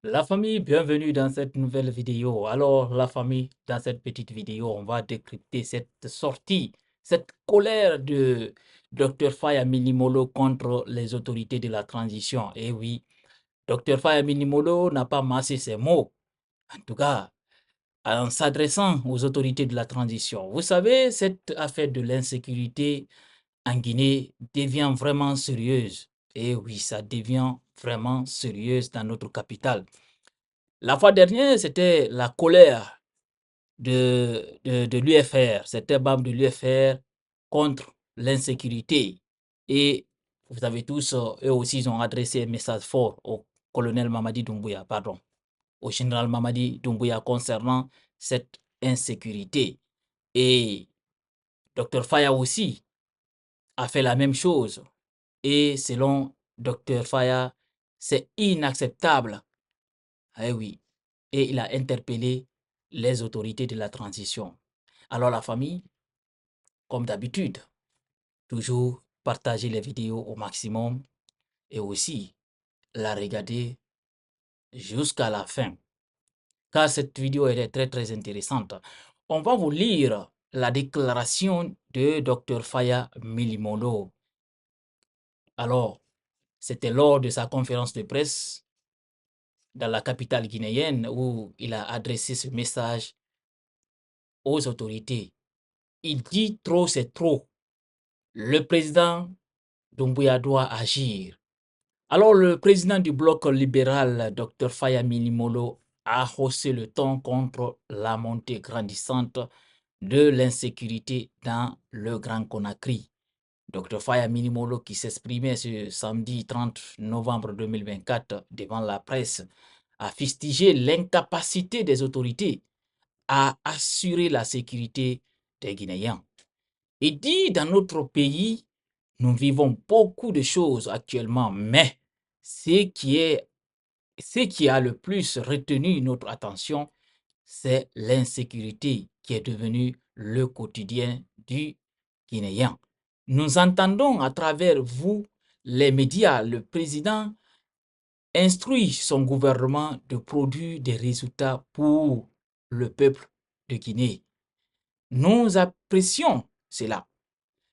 La famille, bienvenue dans cette nouvelle vidéo. Alors, la famille, dans cette petite vidéo, on va décrypter cette sortie, cette colère de Dr Faya Minimolo contre les autorités de la transition. Et oui, Dr Faya Minimolo n'a pas massé ses mots, en tout cas en s'adressant aux autorités de la transition. Vous savez, cette affaire de l'insécurité en Guinée devient vraiment sérieuse. Et oui, ça devient vraiment sérieuse dans notre capitale. La fois dernière, c'était la colère de l'UFR, c'était membres de l'UFR contre l'insécurité. Et vous savez tous, eux aussi, ils ont adressé un message fort au colonel Mamadi Doumbouya, pardon, au général Mamadi Doumbouya concernant cette insécurité. Et Dr Faya aussi a fait la même chose. Et selon Dr Faya, c'est inacceptable. Eh oui, et il a interpellé les autorités de la transition. Alors la famille, comme d'habitude, toujours partager les vidéos au maximum et aussi la regarder jusqu'à la fin. Car cette vidéo elle est très intéressante. On va vous lire la déclaration de Dr Faya Milimondo. Alors, c'était lors de sa conférence de presse dans la capitale guinéenne où il a adressé ce message aux autorités. Il dit trop, c'est trop. Le président Doumbouya doit agir. Alors, le président du bloc libéral, Dr Faya Minimolo, a haussé le ton contre la montée grandissante de l'insécurité dans le Grand Conakry. Dr Faya Minimolo, qui s'exprimait ce samedi 30 novembre 2024 devant la presse, a fustigé l'incapacité des autorités à assurer la sécurité des Guinéens. Il dit dans notre pays, nous vivons beaucoup de choses actuellement, mais ce qui a le plus retenu notre attention, c'est l'insécurité qui est devenue le quotidien du Guinéen. Nous entendons à travers vous, les médias, le président instruit son gouvernement de produire des résultats pour le peuple de Guinée. Nous apprécions cela.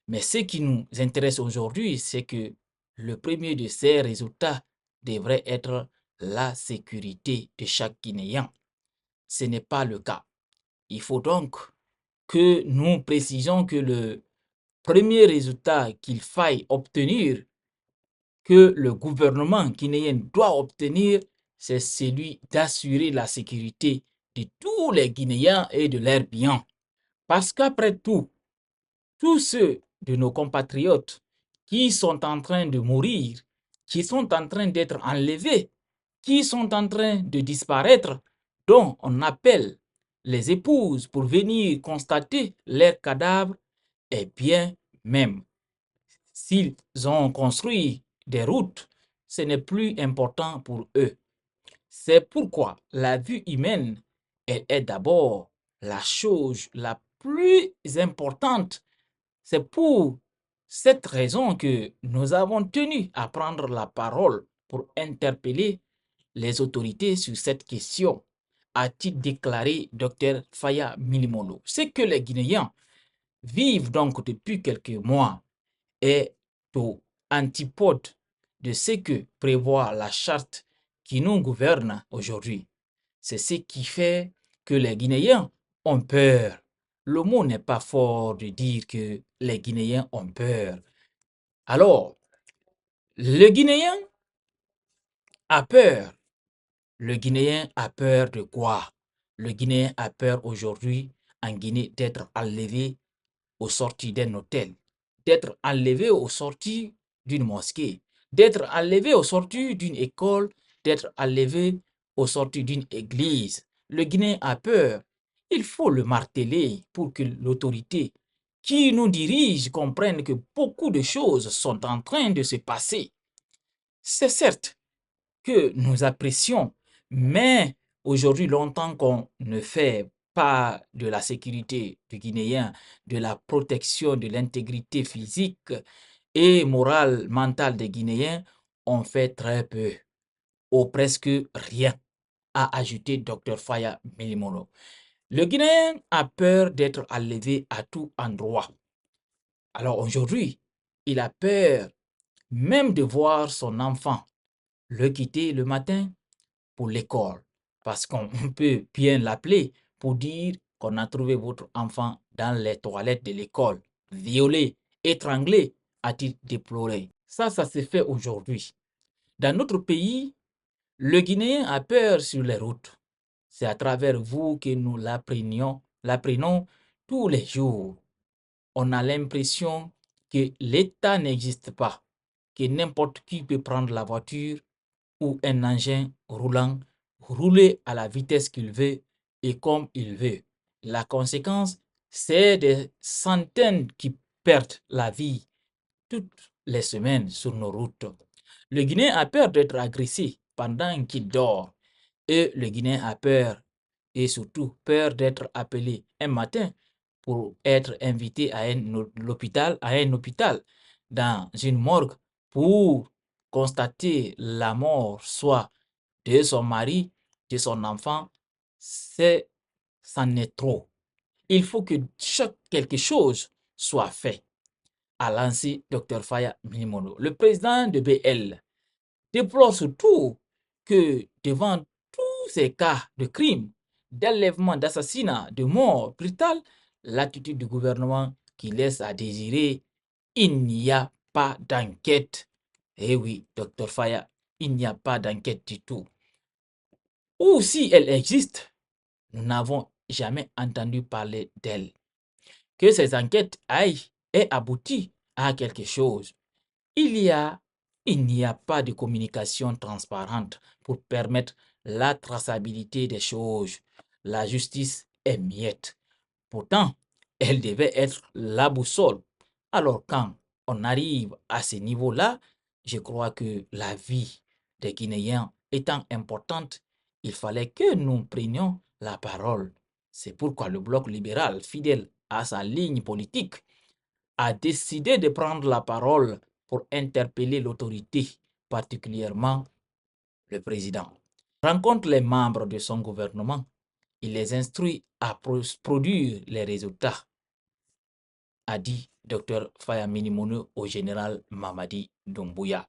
Mais ce qui nous intéresse aujourd'hui, c'est que le premier de ces résultats devrait être la sécurité de chaque Guinéen. Ce n'est pas le cas. Il faut donc que nous précisions que le premier résultat qu'il faille obtenir, que le gouvernement guinéen doit obtenir, c'est celui d'assurer la sécurité de tous les Guinéens et de leurs biens. Parce qu'après tout, tous ceux de nos compatriotes qui sont en train de mourir, qui sont en train d'être enlevés, qui sont en train de disparaître, dont on appelle les épouses pour venir constater leurs cadavres, eh bien, même s'ils ont construit des routes, ce n'est plus important pour eux. C'est pourquoi la vie humaine, elle est d'abord la chose la plus importante. C'est pour cette raison que nous avons tenu à prendre la parole pour interpeller les autorités sur cette question, a-t-il déclaré Dr Faya Milimondo. Ce que les Guinéens vivent donc depuis quelques mois est aux antipodes de ce que prévoit la charte qui nous gouverne aujourd'hui. C'est ce qui fait que les Guinéens ont peur. Le mot n'est pas fort de dire que les Guinéens ont peur. Alors, le Guinéen a peur. Le Guinéen a peur de quoi? Le Guinéen a peur aujourd'hui en Guinée d'être enlevé au sortir d'un hôtel, d'être enlevé au sortir d'une mosquée, d'être enlevé au sortir d'une école, d'être enlevé au sortir d'une église. Le Guinéen a peur. Il faut le marteler pour que l'autorité qui nous dirige comprenne que beaucoup de choses sont en train de se passer. C'est certes que nous apprécions, mais aujourd'hui, longtemps qu'on ne fait pas de la sécurité du Guinéen, de la protection de l'intégrité physique et morale, mentale des Guinéens, on fait très peu ou presque rien. a ajouté Dr Faya Milimono. Le Guinéen a peur d'être enlevé à tout endroit. Alors aujourd'hui, il a peur même de voir son enfant le quitter le matin pour l'école. Parce qu'on peut bien l'appeler pour dire qu'on a trouvé votre enfant dans les toilettes de l'école, violé, étranglé, a-t-il déploré. Ça se fait aujourd'hui. Dans notre pays, le Guinéen a peur sur les routes. C'est à travers vous que nous l'apprenons tous les jours. On a l'impression que l'État n'existe pas, que n'importe qui peut prendre la voiture ou un engin roulant, rouler à la vitesse qu'il veut et comme il veut. La conséquence, c'est des centaines qui perdent la vie toutes les semaines sur nos routes. Le Guinéen a peur d'être agressé pendant qu'il dort et le Guinéen a peur et surtout peur d'être appelé un matin pour être invité à un hôpital, dans une morgue pour constater la mort soit de son mari, de son enfant. C'en est trop. Il faut que quelque chose soit fait, a lancé Dr Faya Milimono. Le président de BL déplore surtout que devant tous ces cas de crimes, d'enlèvement, d'assassinat, de mort brutale, l'attitude du gouvernement qui laisse à désirer, il n'y a pas d'enquête. Eh oui, Dr Faya, il n'y a pas d'enquête du tout. Ou si elle existe, nous n'avons jamais entendu parler d'elle. Que ces enquêtes aient abouti à quelque chose. Il n'y a pas de communication transparente pour permettre la traçabilité des choses. La justice est muette. Pourtant, elle devait être la boussole. Alors quand on arrive à ce niveau-là, je crois que la vie des Guinéens étant importante, il fallait que nous prenions la parole. C'est pourquoi le bloc libéral, fidèle à sa ligne politique, a décidé de prendre la parole pour interpeller l'autorité, particulièrement le président. Il rencontre les membres de son gouvernement, il les instruit à produire les résultats, a dit Dr Faya Milimono au général Mamadi Doumbouya.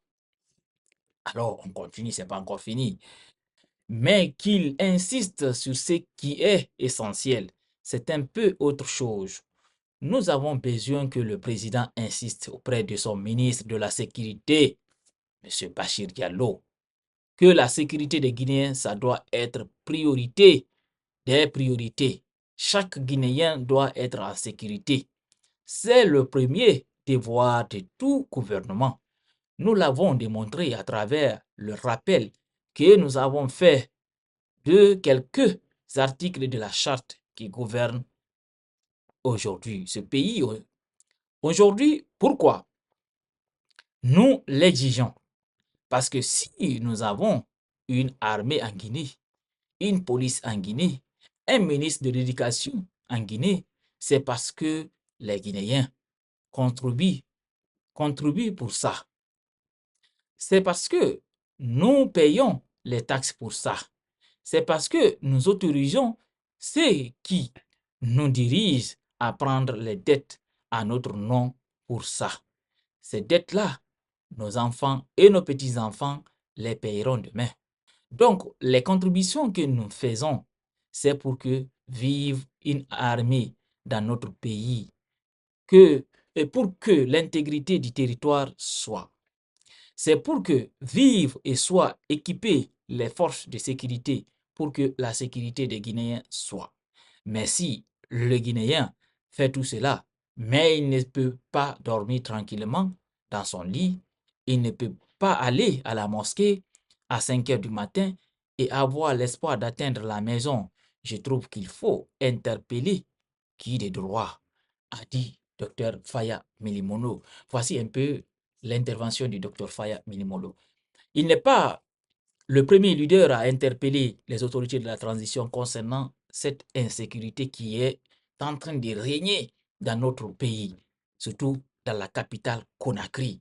Alors, on continue, c'est pas encore fini. Mais qu'il insiste sur ce qui est essentiel, c'est un peu autre chose. Nous avons besoin que le président insiste auprès de son ministre de la Sécurité, M. Bachir Diallo, que la sécurité des Guinéens, ça doit être priorité des priorités. Chaque Guinéen doit être en sécurité. C'est le premier devoir de tout gouvernement. Nous l'avons démontré à travers le rappel que nous avons fait de quelques articles de la charte qui gouverne aujourd'hui ce pays. Aujourd'hui, pourquoi nous l'exigeons? Parce que si nous avons une armée en Guinée, une police en Guinée, un ministre de l'éducation en Guinée, c'est parce que les Guinéens contribuent, contribuent pour ça. C'est parce que nous payons les taxes pour ça. C'est parce que nous autorisons ceux qui nous dirigent à prendre les dettes à notre nom pour ça. Ces dettes-là, nos enfants et nos petits-enfants les paieront demain. Donc, les contributions que nous faisons, c'est pour que vive une armée dans notre pays, et pour que l'intégrité du territoire soit. C'est pour que vivent et soient équipées les forces de sécurité, pour que la sécurité des Guinéens soit. Mais si le Guinéen fait tout cela, mais il ne peut pas dormir tranquillement dans son lit, il ne peut pas aller à la mosquée à 5 heures du matin et avoir l'espoir d'atteindre la maison, je trouve qu'il faut interpeller qui de droit, a dit Dr Faya Milimono. Voici un peu l'intervention du Dr Faya Milimono. Il n'est pas le premier leader à interpeller les autorités de la transition concernant cette insécurité qui est en train de régner dans notre pays, surtout dans la capitale Conakry.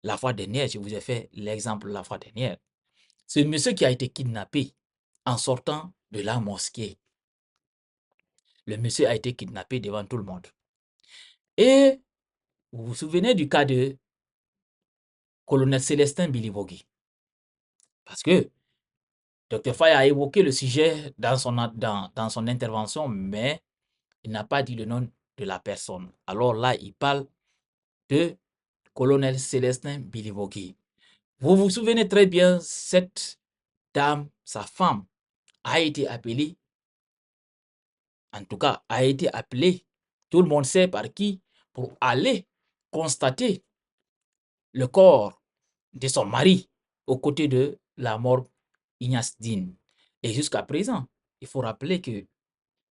La fois dernière, je vous ai fait l'exemple la fois dernière. C'est un monsieur qui a été kidnappé en sortant de la mosquée. Le monsieur a été kidnappé devant tout le monde. Et vous vous souvenez du cas de colonel Célestin Bilivogui. Parce que Dr. Faye a évoqué le sujet dans son intervention, mais il n'a pas dit le nom de la personne. Alors là, il parle de colonel Célestin Bilivogui. Vous vous souvenez très bien, cette dame, sa femme, a été appelée, en tout cas, a été appelée, tout le monde sait par qui, pour aller constater le corps de son mari aux côtés de la mort Ignace Dine. Et jusqu'à présent, il faut rappeler que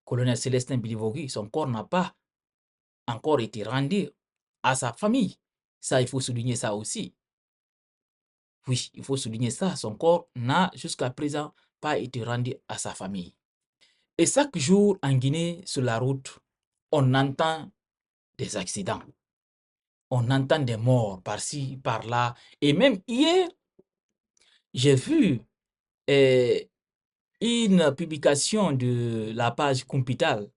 colonel Célestin Bilivogui, son corps n'a pas encore été rendu à sa famille. Ça, il faut souligner ça aussi. Oui, il faut souligner ça. Son corps n'a jusqu'à présent pas été rendu à sa famille. Et chaque jour en Guinée, sur la route, on entend des accidents. On entend des morts par-ci, par-là. Et même hier, j'ai vu une publication de la page Compital,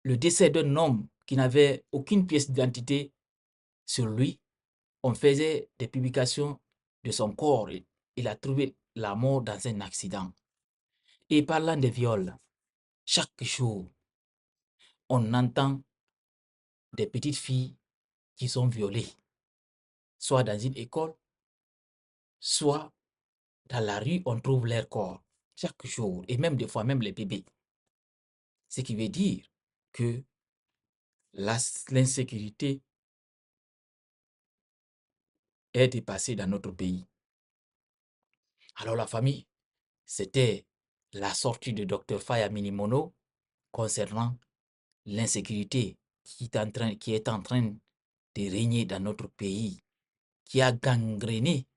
le décès d'un homme qui n'avait aucune pièce d'identité sur lui. On faisait des publications de son corps. Il a trouvé la mort dans un accident. Et parlant de viols, chaque jour, on entend des petites filles qui sont violées, soit dans une école, soit dans la rue, on trouve leur corps chaque jour, et même des fois, même les bébés. Ce qui veut dire que l'insécurité est dépassée dans notre pays. Alors la famille, c'était la sortie de Dr Faye Minimono concernant l'insécurité qui est en train de régner dans notre pays, qui a gangréné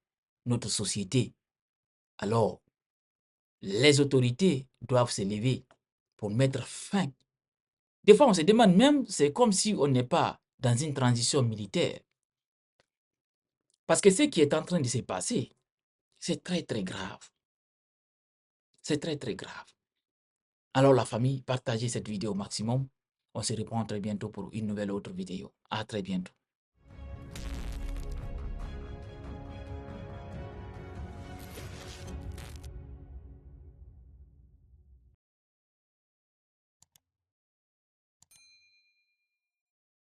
notre société. Alors, les autorités doivent se lever pour mettre fin. Des fois, on se demande même, c'est comme si on n'est pas dans une transition militaire. Parce que ce qui est en train de se passer, c'est très, très grave. C'est très, très grave. Alors la famille, partagez cette vidéo au maximum. On se reprend très bientôt pour une nouvelle autre vidéo. À très bientôt.